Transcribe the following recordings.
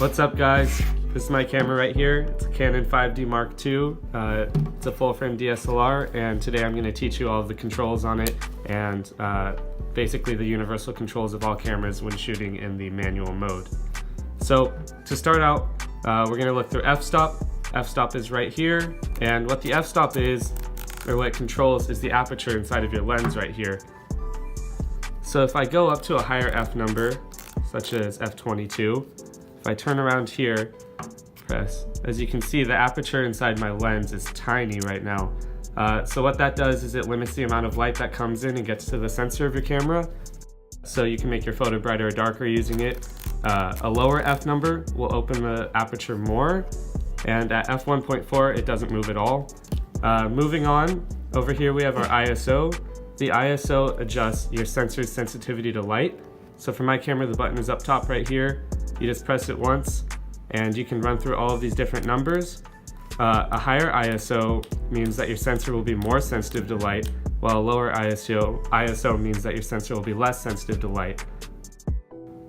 What's up guys? This is my camera right here. It's a Canon 5D Mark II. It's a full frame DSLR, and today I'm going to teach you all of the controls on it and basically the universal controls of all cameras when shooting in the manual mode. So to start out, we're going to look through f-stop. F-stop is right here, and what the f-stop is, or what it controls, is the aperture inside of your lens right here. So if I go up to a higher f number, such as f22, if I turn around here, press, as you can see, the aperture inside my lens is tiny right now. So what that does is it limits the amount of light that comes in and gets to the sensor of your camera, so you can make your photo brighter or darker using it. A lower f number will open the aperture more, and at f1.4 it doesn't move at all. Moving on, over here we have our ISO. The ISO adjusts your sensor's sensitivity to light. So for my camera, the button is up top right here. You just press it once and you can run through all of these different numbers. A higher ISO means that your sensor will be more sensitive to light, while a lower ISO means that your sensor will be less sensitive to light.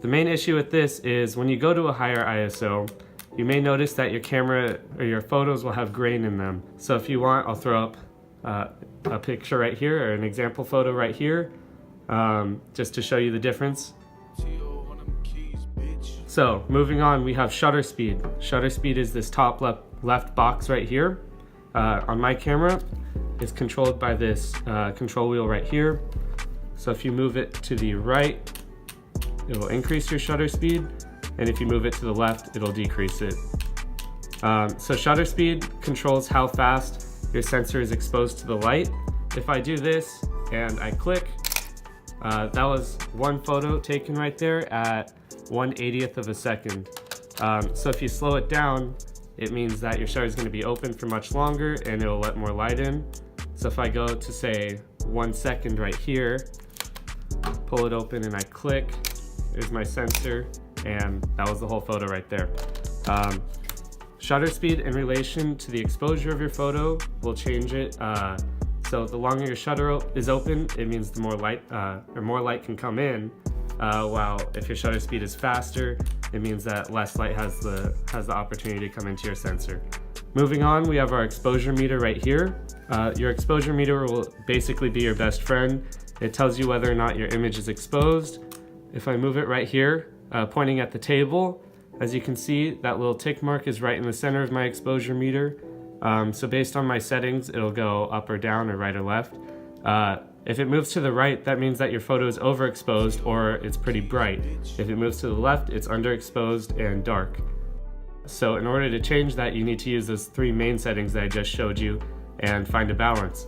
The main issue with this is when you go to a higher ISO, you may notice that your camera or your photos will have grain in them. So if you want, I'll throw up a picture right here, or an example photo right here, just to show you the difference. So moving on, we have shutter speed. Shutter speed is this top left box right here. On my camera, it's controlled by this control wheel right here. So if you move it to the right, it will increase your shutter speed, and if you move it to the left, it'll decrease it. So shutter speed controls how fast your sensor is exposed to the light. If I do this and I click, that was one photo taken right there at 1/80th of a second. So if you slow it down, it means that your shutter is going to be open for much longer and it'll let more light in. So if I go to say 1 second right here, pull it open and I click, there's my sensor, and that was the whole photo right there. Shutter speed in relation to the exposure of your photo will change it. So the longer your shutter is open, it means the more light can come in. While if your shutter speed is faster, it means that less light has the opportunity to come into your sensor. Moving on, we have our exposure meter right here. Your exposure meter will basically be your best friend. It tells you whether or not your image is exposed. If I move it right here, pointing at the table, as you can see, that little tick mark is right in the center of my exposure meter. So based on my settings, it'll go up or down or right or left. If it moves to the right, that means that your photo is overexposed or it's pretty bright. If it moves to the left, it's underexposed and dark. So in order to change that, you need to use those three main settings that I just showed you and find a balance.